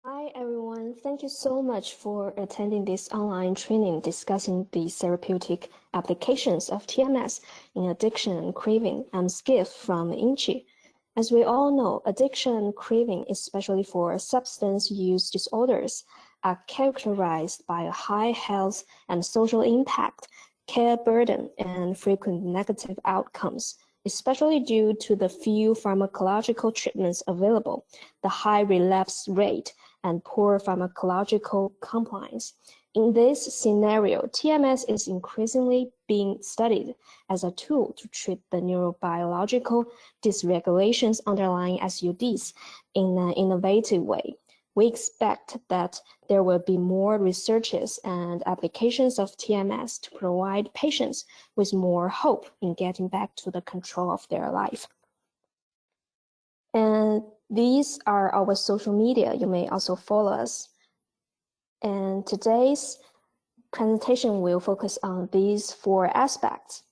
Hi everyone, thank you so much for attending this online training discussing the therapeutic applications of TMS in addiction and craving. I'm Skip from YINGCHI. As we all know, addiction and craving, especially for substance use disorders, are characterized by a high health and social impact, care burden, and frequent negative outcomes, especially due to the few pharmacological treatments available, the high relapse rate, and poor pharmacological compliance. In this scenario, TMS is increasingly being studied as a tool to treat the neurobiological dysregulations underlying SUDs in an innovative way. We expect that there will be more researches and applications of TMS to provide patients with more hope in getting back to the control of their life. And these are our social media. You may also follow us. And today's presentation will focus on these 4 aspects.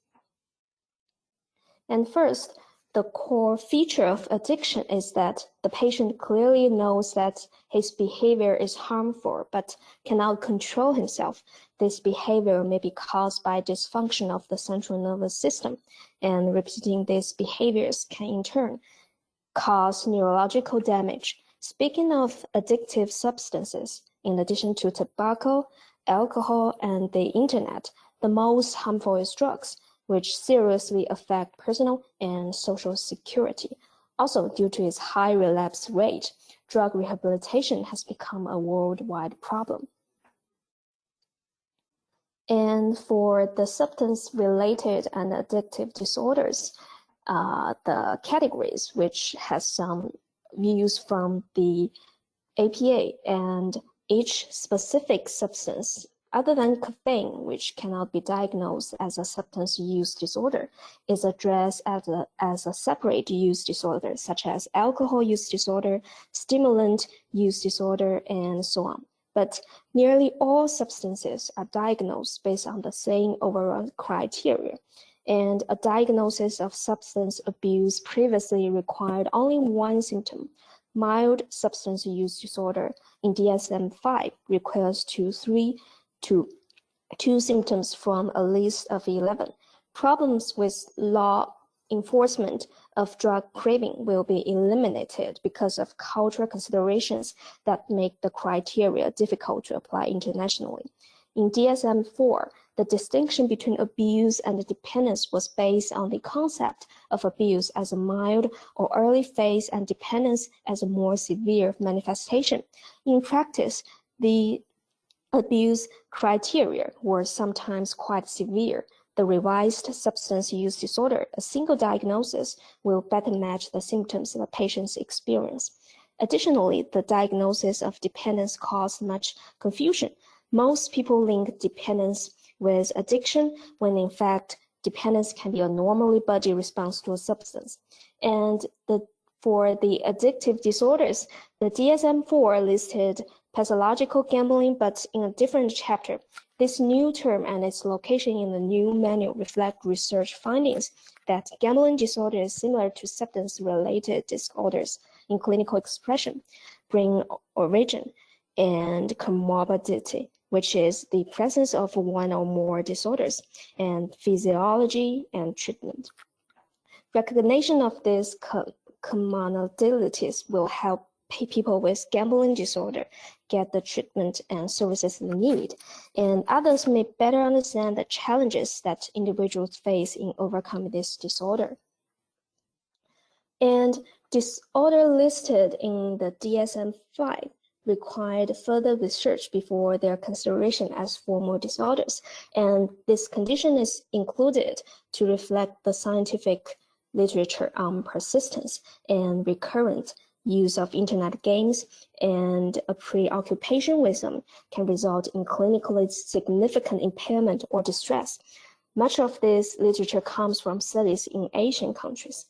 And first, the core feature of addiction is that the patient clearly knows that his behavior is harmful but cannot control himself. This behavior may be caused by dysfunction of the central nervous system, and repeating these behaviors can in turn cause neurological damage. Speaking of addictive substances, in addition to tobacco, alcohol, and the internet, the most harmful is drugs, which seriously affect personal and social security. Also, due to its high relapse rate, drug rehabilitation has become a worldwide problem. And for the substance-related and addictive disorders, the categories, which has some views from the APA, and each specific substance, other than caffeine, which cannot be diagnosed as a substance use disorder, is addressed as a separate use disorder, such as alcohol use disorder, stimulant use disorder, and so on. But nearly all substances are diagnosed based on the same overall criteria. And a diagnosis of substance abuse previously required only one symptom. Mild substance use disorder in DSM-5 requires two symptoms from a list of 11. Problems with law enforcement of drug craving will be eliminated because of cultural considerations that make the criteria difficult to apply internationally. In DSM-4, the distinction between abuse and dependence was based on the concept of abuse as a mild or early phase and dependence as a more severe manifestation. In practice, the abuse criteria were sometimes quite severe. The revised substance use disorder, a single diagnosis, will better match the symptoms the patients experience. Additionally, the diagnosis of dependence caused much confusion. Most people link dependence with addiction, when in fact, dependence can be a normally body response to a substance. And for the addictive disorders, the DSM-4 listed pathological gambling, but in a different chapter. This new term and its location in the new manual reflect research findings that gambling disorder is similar to substance-related disorders in clinical expression, brain origin, and comorbidity, which is the presence of one or more disorders, and physiology and treatment. Recognition of these commonalities will help people with gambling disorder get the treatment and services they need, and others may better understand the challenges that individuals face in overcoming this disorder. And disorder listed in the DSM-5 required further research before their consideration as formal disorders, and this condition is included to reflect the scientific literature on persistence and recurrent use of internet games, and a preoccupation with them can result in clinically significant impairment or distress. Much of this literature comes from studies in Asian countries.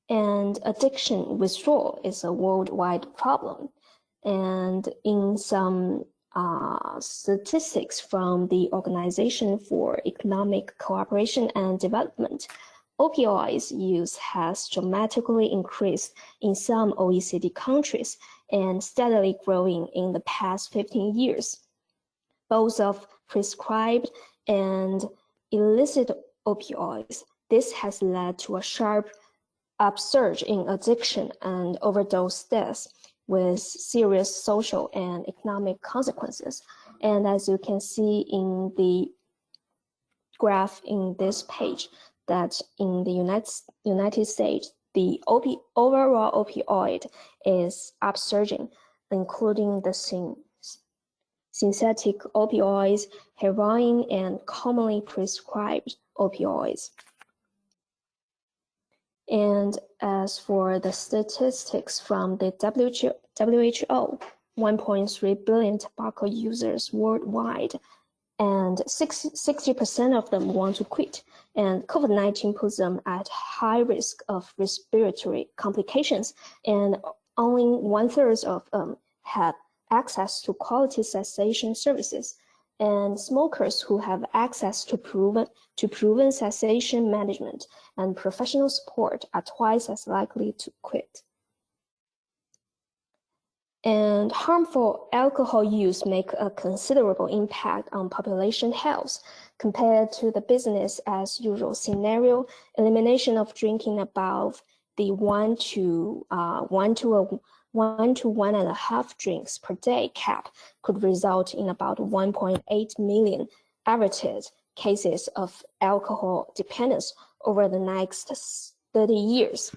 And addiction withdrawal is a worldwide problem. And in some statistics from the Organization for Economic Cooperation and Development, opioids use has dramatically increased in some OECD countries and steadily growing in the past 15 years. Both of prescribed and illicit opioids. This has led to a sharp upsurge in addiction and overdose deaths with serious social and economic consequences. And as you can see in the graph in this page, that in the United States, the overall opioid is upsurging, including the synthetic opioids, heroin, and commonly prescribed opioids. And as for the statistics from the WHO, 1.3 billion tobacco users worldwide, and 60% of them want to quit. And COVID-19 puts them at high risk of respiratory complications, and only 1/3 of them have access to quality cessation services. And smokers who have access to proven cessation management and professional support are twice as likely to quit. And harmful alcohol use make a considerable impact on population health. Compared to the business as usual scenario, elimination of drinking above the 1 to 1.5 drinks per day cap could result in about 1.8 million averted cases of alcohol dependence over the next 30 years.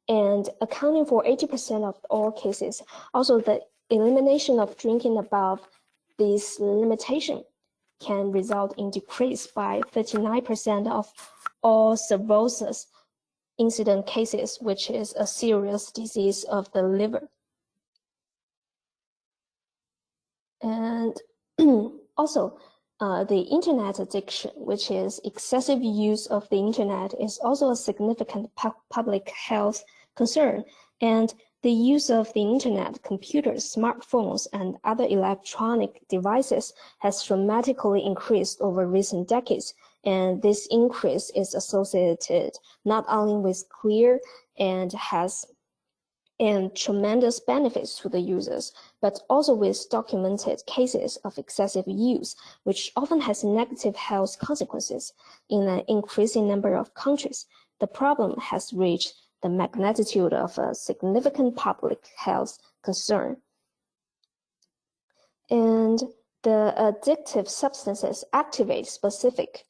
And accounting for 80% of all cases. Also, the elimination of drinking above this limitation can result in decrease by 39% of all cirrhosis incident cases, which is a serious disease of the liver. And also, the internet addiction, which is excessive use of the internet, is also a significant public health concern. And the use of the internet, computers, smartphones, and other electronic devices has dramatically increased over recent decades. And this increase is associated not only with clear and tremendous benefits to the users, but also with documented cases of excessive use, which often has negative health consequences in an increasing number of countries. The problem has reached the magnitude of a significant public health concern. And the addictive substances activate specific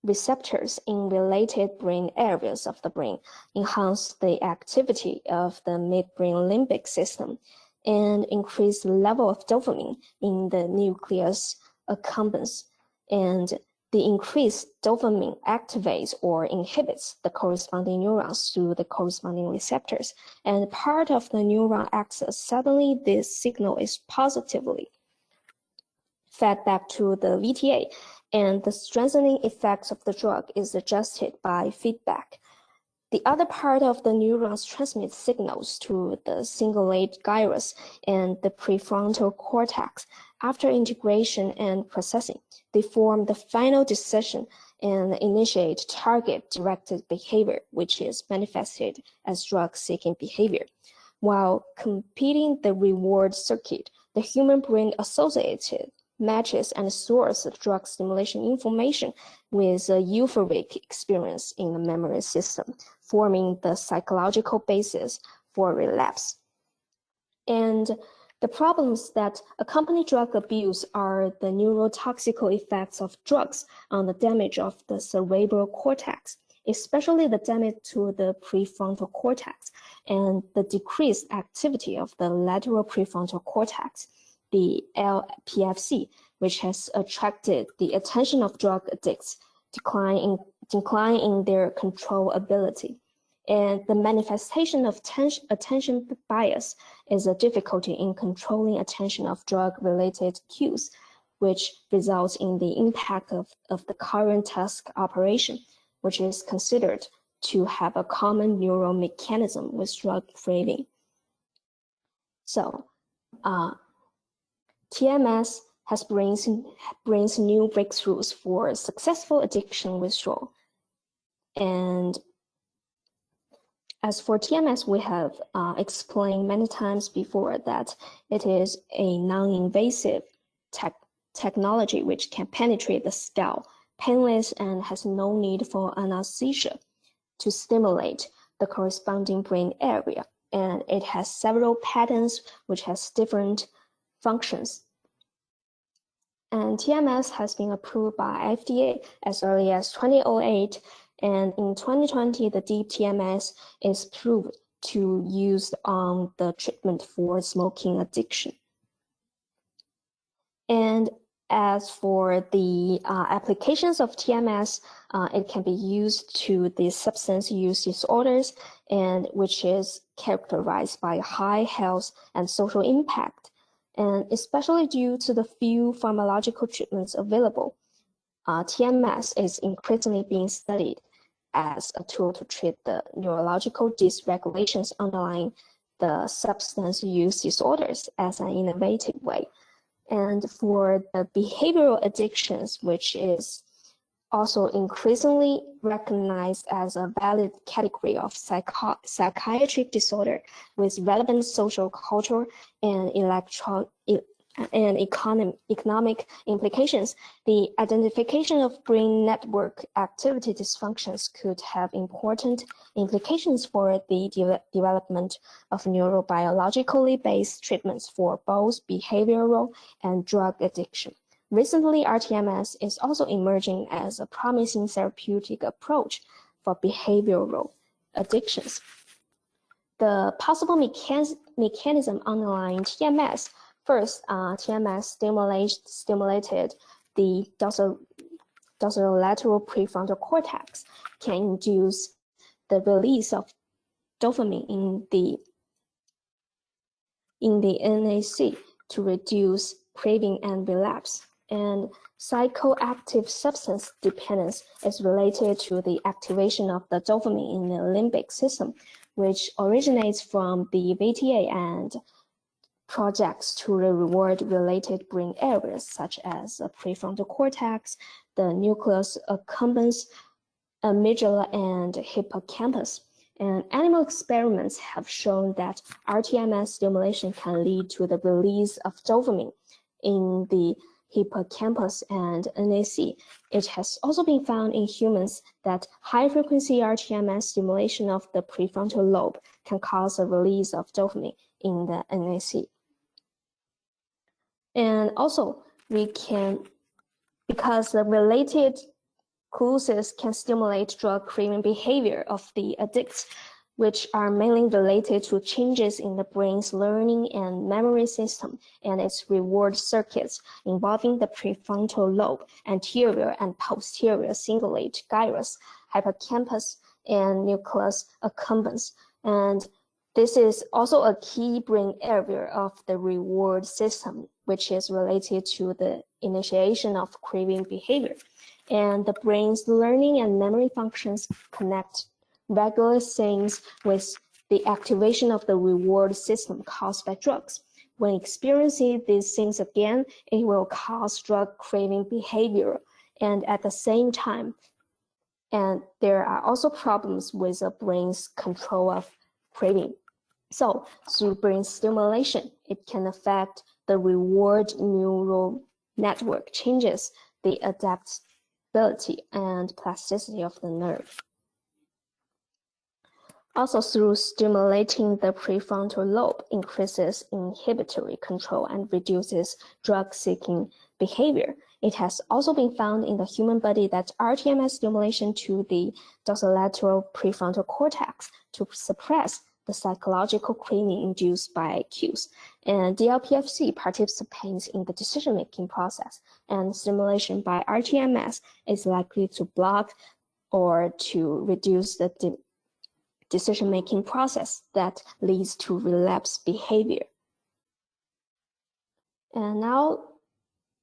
receptors in related brain areas of the brain, enhance the activity of the midbrain limbic system, and increase the level of dopamine in the nucleus accumbens. And the increased dopamine activates or inhibits the corresponding neurons through the corresponding receptors. And part of the neuron axis, suddenly this signal is positively fed back to the VTA, and the strengthening effects of the drug is adjusted by feedback. The other part of the neurons transmits signals to the cingulate gyrus and the prefrontal cortex. After integration and processing, they form the final decision and initiate target-directed behavior, which is manifested as drug-seeking behavior. While completing the reward circuit, the human brain associated matches and stores the drug stimulation information with a euphoric experience in the memory system, forming the psychological basis for relapse. And the problems that accompany drug abuse are the neurotoxical effects of drugs on the damage of the cerebral cortex, especially the damage to the prefrontal cortex and the decreased activity of the lateral prefrontal cortex, the LPFC, which has attracted the attention of drug addicts, decline in their control ability. And the manifestation of attention bias is a difficulty in controlling attention of drug-related cues, which results in the impact of the current task operation, which is considered to have a common neural mechanism with drug craving. So, TMS brings new breakthroughs for successful addiction withdrawal. And As for TMS, we have explained many times before that it is a non-invasive technology which can penetrate the skull, painless, and has no need for anesthesia to stimulate the corresponding brain area. And it has several patterns which has different functions. And TMS has been approved by FDA as early as 2008, and in 2020, the deep TMS is proved to use on the treatment for smoking addiction. And as for the applications of TMS, it can be used to the substance use disorders, and which is characterized by high health and social impact, and especially due to the few pharmacological treatments available. TMS is increasingly being studied as a tool to treat the neurological dysregulations underlying the substance use disorders as an innovative way. And for the behavioral addictions, which is also increasingly recognized as a valid category of psychiatric disorder with relevant social, cultural, and economic implications, the identification of brain network activity dysfunctions could have important implications for the development of neurobiologically based treatments for both behavioral and drug addiction. Recently, RTMS is also emerging as a promising therapeutic approach for behavioral addictions. The possible mechanism underlying TMS. First, TMS stimulated the dorsolateral prefrontal cortex, can induce the release of dopamine in the NAC to reduce craving and relapse. And psychoactive substance dependence is related to the activation of the dopamine in the limbic system, which originates from the VTA and projects to the reward-related brain areas such as the prefrontal cortex, the nucleus accumbens, amygdala, and hippocampus. And animal experiments have shown that RTMS stimulation can lead to the release of dopamine in the hippocampus and NAC. It has also been found in humans that high-frequency RTMS stimulation of the prefrontal lobe can cause a release of dopamine in the NAC. And also, because the related clues can stimulate drug craving behavior of the addicts, which are mainly related to changes in the brain's learning and memory system and its reward circuits involving the prefrontal lobe, anterior and posterior cingulate gyrus, hippocampus, and nucleus accumbens. And this is also a key brain area of the reward system, which is related to the initiation of craving behavior. And the brain's learning and memory functions connect regular things with the activation of the reward system caused by drugs. When experiencing these things again, it will cause drug craving behavior. And at the same time, and there are also problems with the brain's control of craving. So through brain stimulation, it can affect the reward neural network changes, the adaptability and plasticity of the nerve. Also, through stimulating the prefrontal lobe, increases inhibitory control and reduces drug-seeking behavior. It has also been found in the human body that RTMS stimulation to the dorsolateral prefrontal cortex to suppress the psychological craving induced by cues. And DLPFC participates in the decision-making process, and stimulation by RTMS is likely to block or to reduce the decision-making process that leads to relapse behavior. And now,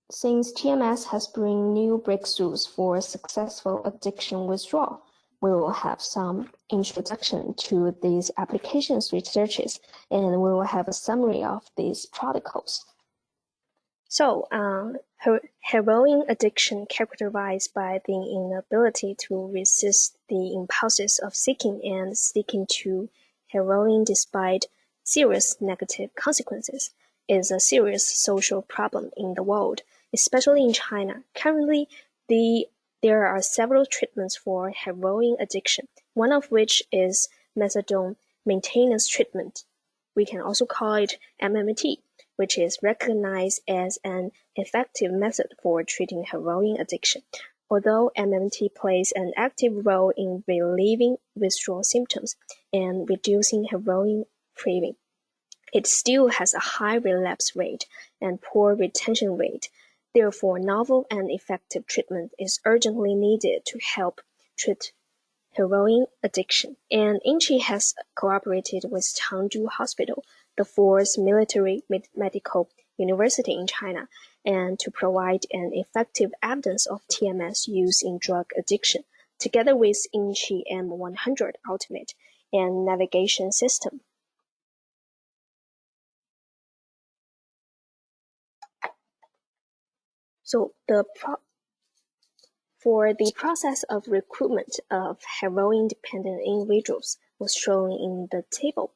since TMS has brought new breakthroughs for successful addiction withdrawal, we will have some introduction to these applications researches, and we will have a summary of these protocols. So, heroin addiction characterized by the inability to resist the impulses of seeking and sticking to heroin despite serious negative consequences is a serious social problem in the world, especially in China. Currently, there are several treatments for heroin addiction, one of which is methadone maintenance treatment. We can also call it MMT, which is recognized as an effective method for treating heroin addiction. Although MMT plays an active role in relieving withdrawal symptoms and reducing heroin craving, it still has a high relapse rate and poor retention rate. Therefore, novel and effective treatment is urgently needed to help treat heroin addiction, and YINGCHI has cooperated with Changzhou Hospital, the fourth military medical university in China, and to provide an effective evidence of TMS use in drug addiction, together with YINGCHI M100 Ultimate and navigation system. So for the process of recruitment of heroin-dependent individuals was shown in the table,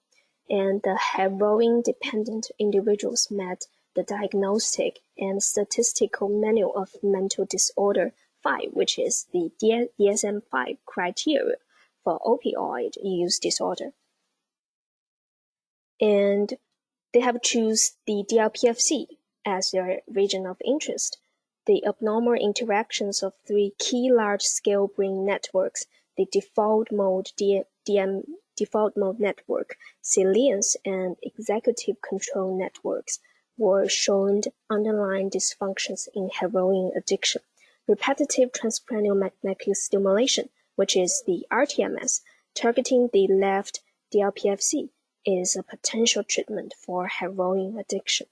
and the heroin-dependent individuals met the diagnostic and statistical manual of mental disorder 5, which is the DSM-5 criteria for opioid use disorder. And they have chosen the DLPFC as their region of interest. The abnormal interactions of three key large-scale brain networks, the default mode default mode network, salience, and executive control networks, were shown underlying dysfunctions in heroin addiction. Repetitive transcranial magnetic stimulation, which is the RTMS, targeting the left DLPFC, is a potential treatment for heroin addiction.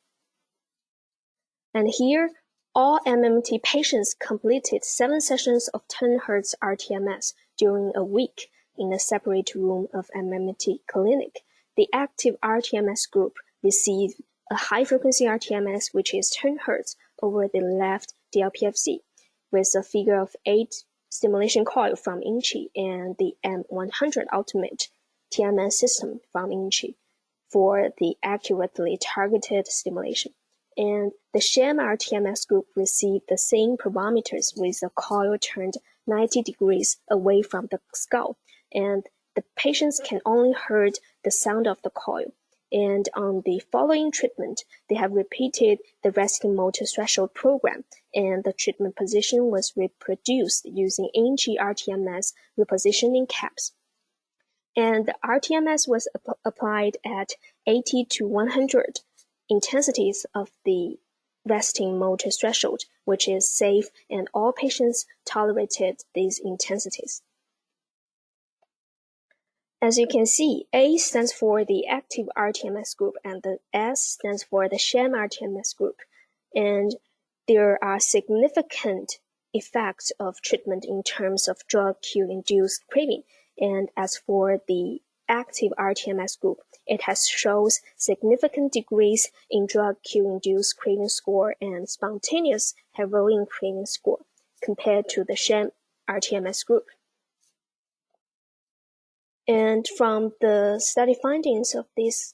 And here, all MMT patients completed 7 sessions of 10 Hz RTMS during a week in a separate room of MMT clinic. The active RTMS group received a high-frequency RTMS, which is 10 Hz over the left DLPFC, with a figure of 8 stimulation coil from YINGCHI and the M100 Ultimate TMS system from YINGCHI for the accurately targeted stimulation. And the sham RTMS group received the same parameters with the coil turned 90 degrees away from the skull, and the patients can only hear the sound of the coil. And on the following treatment, they have repeated the resting motor threshold program, and the treatment position was reproduced using YINGCHI RTMS repositioning caps. And the RTMS was applied at 80 to 100 intensities of the resting motor threshold, which is safe, and all patients tolerated these intensities. As you can see, A stands for the active RTMS group and the S stands for the sham RTMS group. And there are significant effects of treatment in terms of drug cue-induced craving. And as for the active RTMS group, it has shows significant decrease in drug cue-induced craving score and spontaneous heroin craving score compared to the sham RTMS group. And from the study findings of this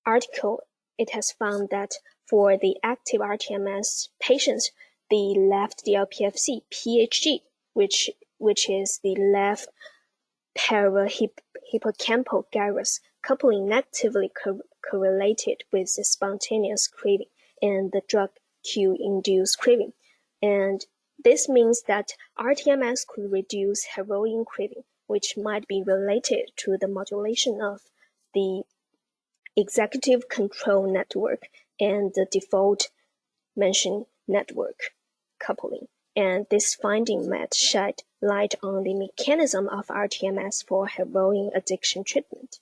article, it has found that for the active RTMS patients, the left DLPFC, PHG, which is the left parahippocampal gyrus, coupling negatively correlated with the spontaneous craving and the drug cue-induced craving. And this means that RTMS could reduce heroin craving, which might be related to the modulation of the executive control network and the default mention network coupling. And this finding might shed light on the mechanism of RTMS for heroin addiction treatment.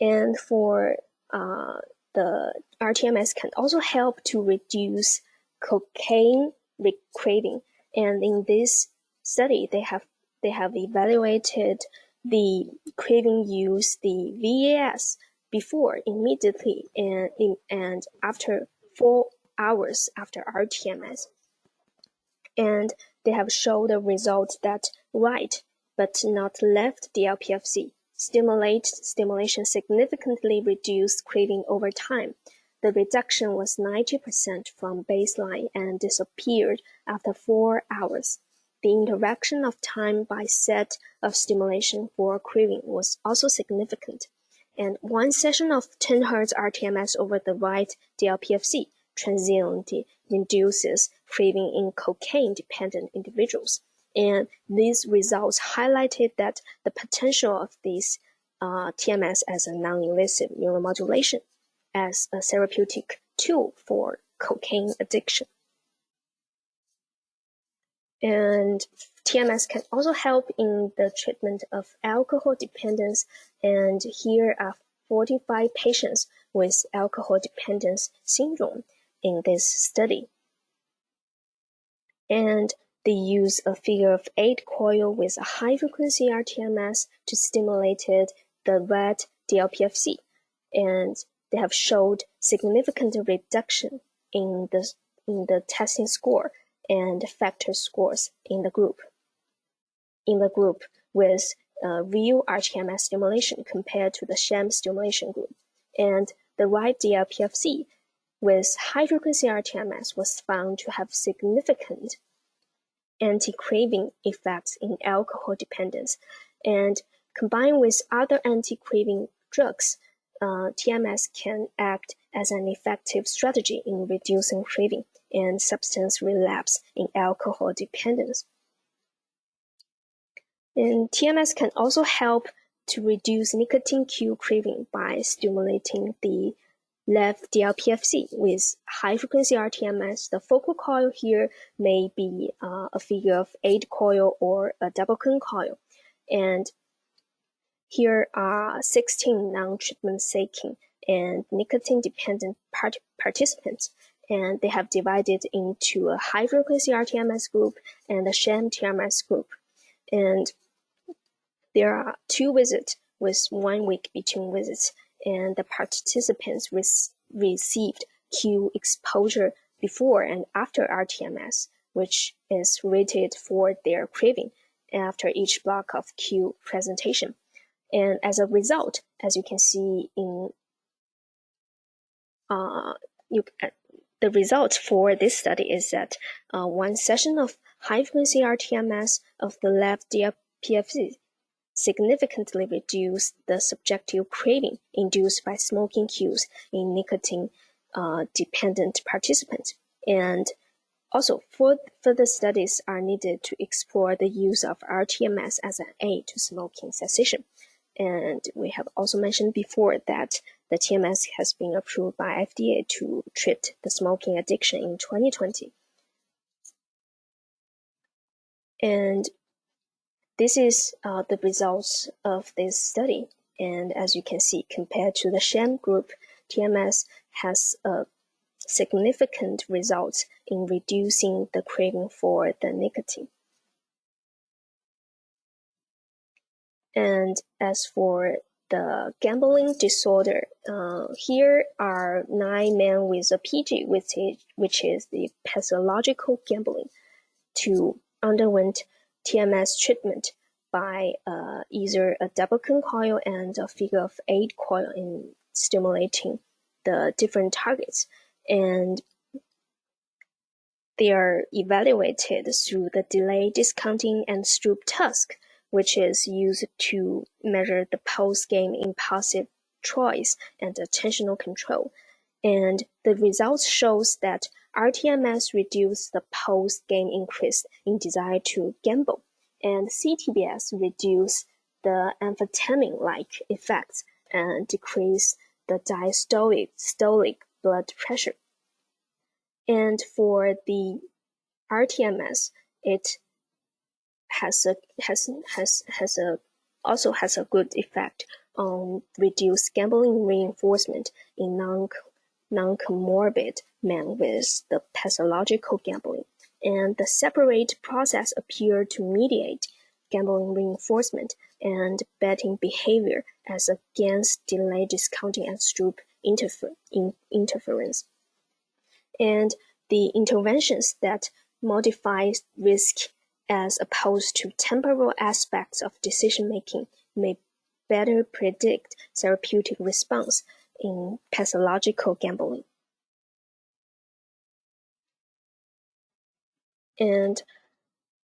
And for the RTMS can also help to reduce cocaine craving. And in this study, they have evaluated the craving use, the VAS, before, immediately, and after 4 hours after RTMS. And they have shown the result that right but not left DLPFC stimulation significantly reduced craving over time. The reduction was 90% from baseline and disappeared after 4 hours. The interaction of time by set of stimulation for craving was also significant. And one session of 10 Hz RTMS over the right DLPFC transiently induces craving in cocaine-dependent individuals. And these results highlighted that the potential of this TMS as a non-invasive neuromodulation as a therapeutic tool for cocaine addiction. And TMS can also help in the treatment of alcohol dependence, and here are 45 patients with alcohol dependence syndrome in this study. And they use a figure of 8 coil with a high-frequency RTMS to stimulate the red DLPFC, and they have showed significant reduction in the testing score and factor scores in the group with real RTMS stimulation compared to the sham stimulation group. And the right DLPFC with high-frequency RTMS was found to have significant anti-craving effects in alcohol dependence. And combined with other anti-craving drugs, TMS can act as an effective strategy in reducing craving and substance relapse in alcohol dependence. And TMS can also help to reduce nicotine cue craving by stimulating the left DLPFC with high-frequency RTMS. The focal coil here may be a figure of 8 coil or a double cone coil. And here are 16 non-treatment seeking and nicotine-dependent participants, and they have divided into a high-frequency RTMS group and a sham TMS group. And there are 2 visits with 1 week between visits, and the participants received cue exposure before and after RTMS, which is rated for their craving after each block of cue presentation. And as a result, as you can see in the result for this study is that one session of high-frequency RTMS of the left DLPFC significantly reduced the subjective craving induced by smoking cues in nicotine-dependent participants. And also, further studies are needed to explore the use of RTMS as an aid to smoking cessation. And we have also mentioned before that the TMS has been approved by FDA to treat the smoking addiction in 2020. And this is the results of this study. And as you can see, compared to the sham group, TMS has significant results in reducing the craving for the nicotine. And as for the gambling disorder, here are 9 men with a PG, which is the pathological gambling, to underwent TMS treatment by either a double cone coil and a figure of 8 coil in stimulating the different targets. And they are evaluated through the delay discounting and Stroop task, which is used to measure the post-game impulsive choice and attentional control. And the results shows that RTMS reduced the post-game increase in desire to gamble, and CTBS reduced the amphetamine-like effects and decreased the diastolic blood pressure. And for the RTMS, it also has a good effect on reduced gambling reinforcement in non-comorbid men with the pathological gambling. And the separate process appeared to mediate gambling reinforcement and betting behavior as against delay discounting and stroop interference. And the interventions that modify risk as opposed to temporal aspects of decision-making may better predict therapeutic response in pathological gambling. And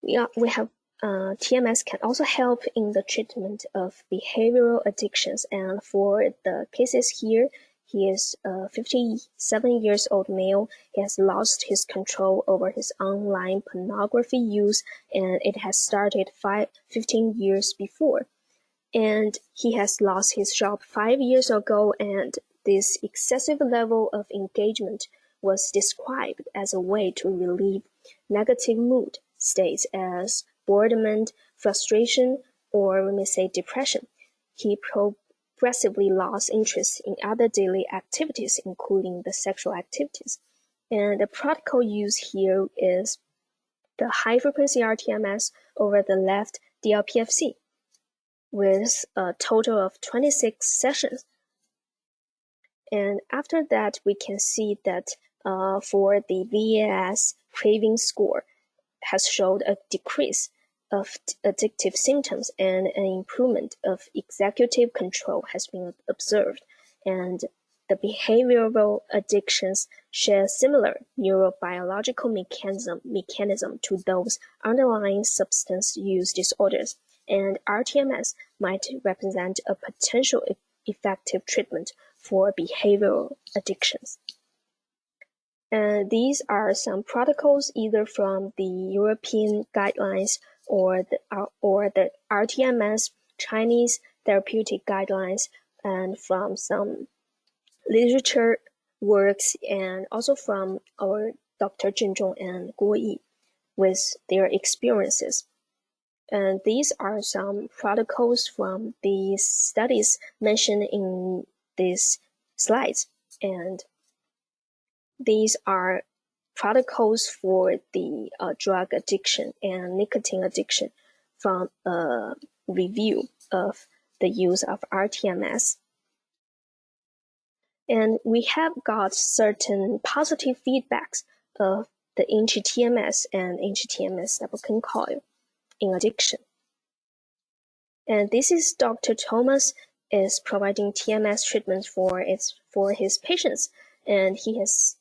we have TMS can also help in the treatment of behavioral addictions. And for the cases here, he is a 57 years old male. He has lost his control over his online pornography use, and it has started 15 years before. And he has lost his job 5 years ago, and this excessive level of engagement was described as a way to relieve negative mood states as boredom, frustration, or we may say depression. He progressively lost interest in other daily activities, including the sexual activities. And the protocol used here is the high-frequency RTMS over the left DLPFC with a total of 26 sessions. And after that, we can see that for the VAS craving score has showed a decrease of addictive symptoms and an improvement of executive control has been observed. And the behavioral addictions share similar neurobiological mechanism to those underlying substance use disorders. And RTMS might represent a potential effective treatment for behavioral addictions. And these are some protocols either from the European guidelines or the RTMS Chinese therapeutic guidelines, and from some literature works, and also from our Dr. Zhen Zhong and Guo Yi with their experiences. And these are some protocols from the studies mentioned in these slides. And these are protocols for the drug addiction and nicotine addiction from a review of the use of RTMS. And we have got certain positive feedbacks of the YINGCHI TMS and YINGCHI TMS tabacoo coil in addiction. And this is Dr. Thomas is providing TMS treatments for his patients, and he has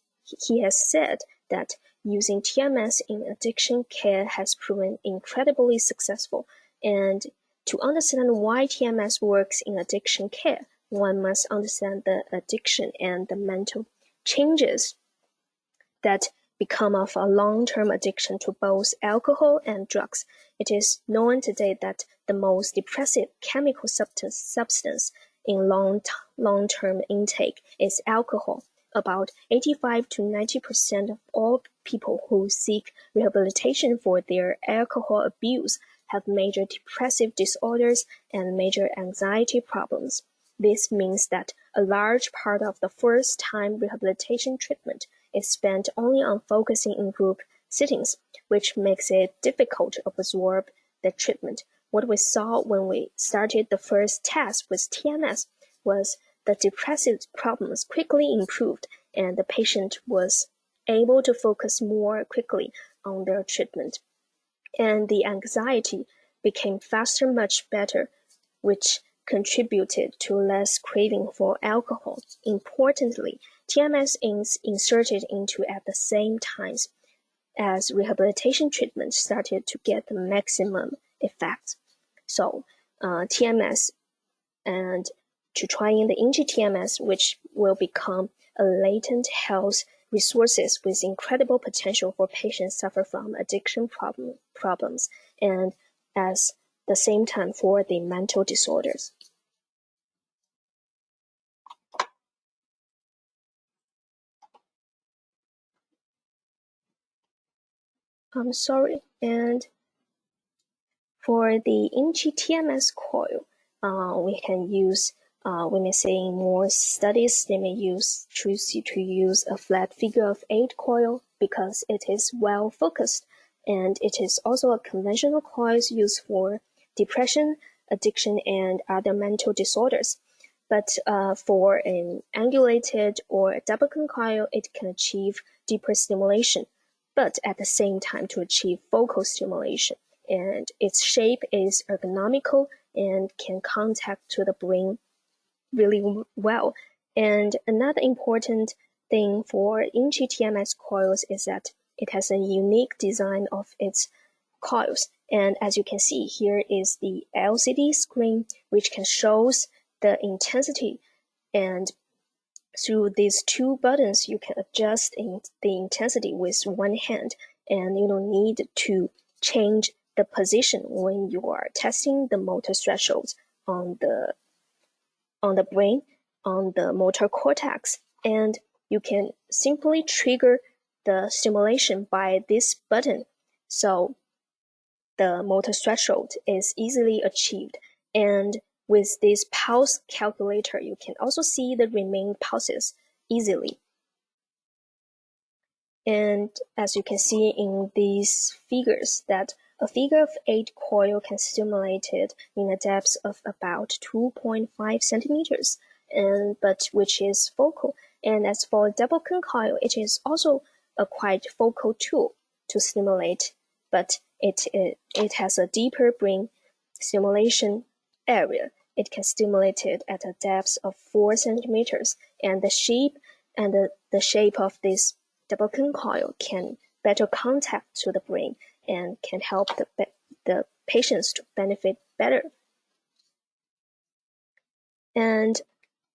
said that using TMS in addiction care has proven incredibly successful. And to understand why TMS works in addiction care, one must understand the addiction and the mental changes that become of a long-term addiction to both alcohol and drugs. It is known today that the most depressive chemical substance in long-term intake is alcohol. About 85 to 90% of all people who seek rehabilitation for their alcohol abuse have major depressive disorders and major anxiety problems. This means that a large part of the first-time rehabilitation treatment is spent only on focusing in group settings, which makes it difficult to absorb the treatment. What we saw when we started the first test with TMS was the depressive problems quickly improved, and the patient was able to focus more quickly on their treatment. And the anxiety became faster, much better, which contributed to less craving for alcohol. Importantly, TMS is inserted into at the same time as rehabilitation treatment started to get the maximum effect. So TMS, and to try in the YINGCHI TMS, which will become a latent health resources with incredible potential for patients suffer from addiction problems, and as the same time for the mental disorders. I'm sorry. And for the YINGCHI TMS coil, we can use, we may say in more studies, they may choose to use a flat figure of 8 coil because it is well focused, and it is also a conventional coil used for depression, addiction and other mental disorders. But for an angulated or tabacoo coil, it can achieve deeper stimulation, but at the same time to achieve focal stimulation. And its shape is ergonomical and can contact to the brain really well. And another important thing for YINGCHI TMS coils is that it has a unique design of its coils. And as you can see, here is the LCD screen, which can shows the intensity. And through these two buttons, you can adjust the intensity with one hand, and you don't need to change the position when you are testing the motor thresholds on the brain, on the motor cortex. And you can simply trigger the stimulation by this button. So the motor threshold is easily achieved. And with this pulse calculator, you can also see the remaining pulses easily. And as you can see in these figures, that a figure of 8 coil can stimulate it in a depth of about 2.5 centimeters, but which is focal. And as for tabacoo coil, it is also a quite focal tool to stimulate, but it has a deeper brain stimulation area. It can stimulate it at a depth of 4 centimeters, and the shape of this tabacoo coil can better contact to the brain and can help the patients to benefit better. And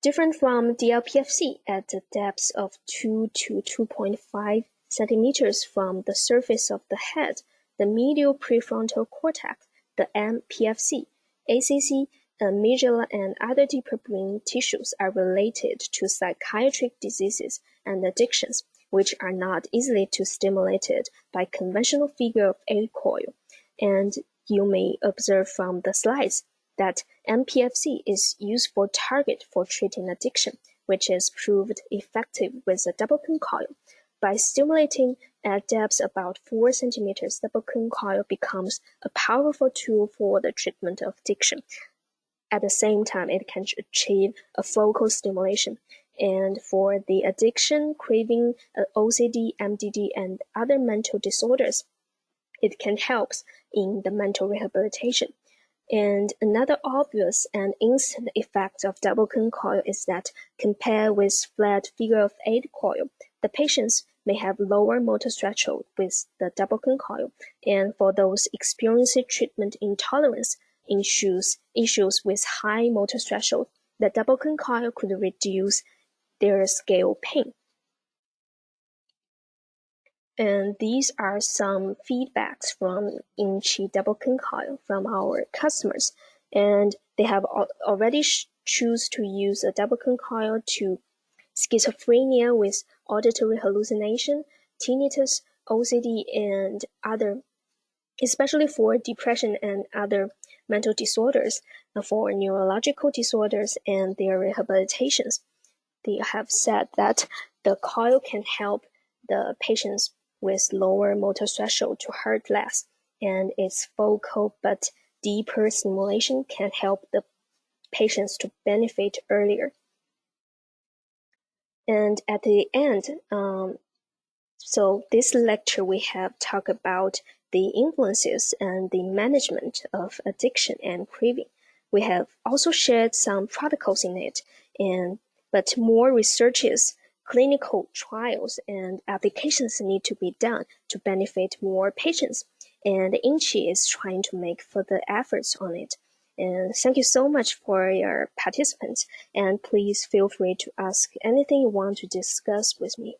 different from DLPFC at the depth of 2 to 2.5 centimeters from the surface of the head, the medial prefrontal cortex, the MPFC, ACC, amygdala, and other deeper brain tissues are related to psychiatric diseases and addictions, which are not easily to stimulated by conventional figure of 8 coil. And you may observe from the slides that MPFC is used for target for treating addiction, which is proved effective with the tabacoo coil. By stimulating at depths about 4 centimeters, the tabacoo coil becomes a powerful tool for the treatment of addiction. At the same time, it can achieve a focal stimulation. And for the addiction, craving, OCD, MDD, and other mental disorders, it can help in the mental rehabilitation. And another obvious and instant effect of tabacoo coil is that compared with flat figure of 8 coil, the patients may have lower motor threshold with the tabacoo coil. And for those experiencing treatment intolerance issues with high motor threshold, the tabacoo coil could reduce their scale pain. And these are some feedbacks from YINGCHI tabacoo coil from our customers. And they have already choose to use a tabacoo coil to schizophrenia with auditory hallucination, tinnitus, OCD, and other, especially for depression and other mental disorders, for neurological disorders and their rehabilitations. They have said that the coil can help the patients with lower motor threshold to hurt less, and its focal but deeper stimulation can help the patients to benefit earlier. And at the end, so this lecture we have talked about the influences and the management of addiction and craving. We have also shared some protocols in it, but more researches, clinical trials, and applications need to be done to benefit more patients. And YINGCHI is trying to make further efforts on it. And thank you so much for your participants. And please feel free to ask anything you want to discuss with me.